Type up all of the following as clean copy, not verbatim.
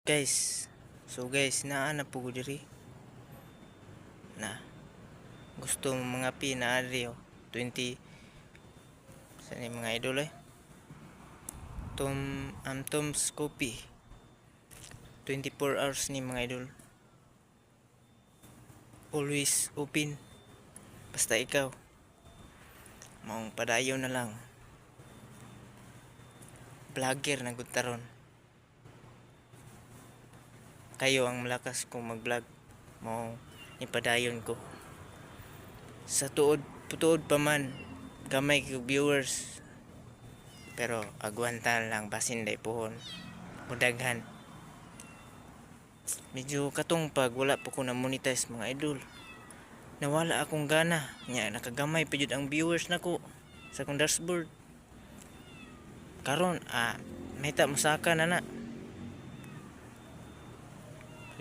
Guys, so guys, naa na po ko diri na gusto mo mga pinaari 20 sa ni mga idol Tom's Coffee 24 hours ni mga idol, always open, basta ikaw maong padayon na lang, vlogger na gud taron kayo ang malakas kung mag-vlog mo, ipadayon ko sa tuod pa man gamay kay viewers, pero agwantan lang basin day pohon mudaghan. Medyo katong pag wala po ko na monetize mga idol, nawala akong gana nya, nakagamay pa jud ang viewers nako sa akong dashboard karon. Mahita musaka na na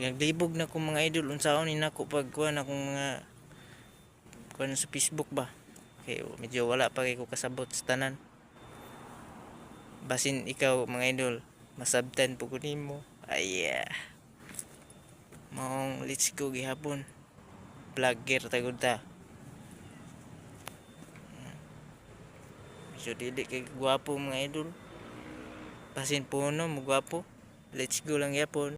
naglibog na ko mga idol unsaon ni nako pag kuan akong mga kuan sa Facebook ba, kay medyo wala pa kay ko kasabot sa tanan. Basin ikaw mga idol masabtan po ko nimo, maong let's go gihapon, vlogger tagod ta. Medyo dili kay gwapo mga idol, basin puno mo gwapo, let's go lang yapon.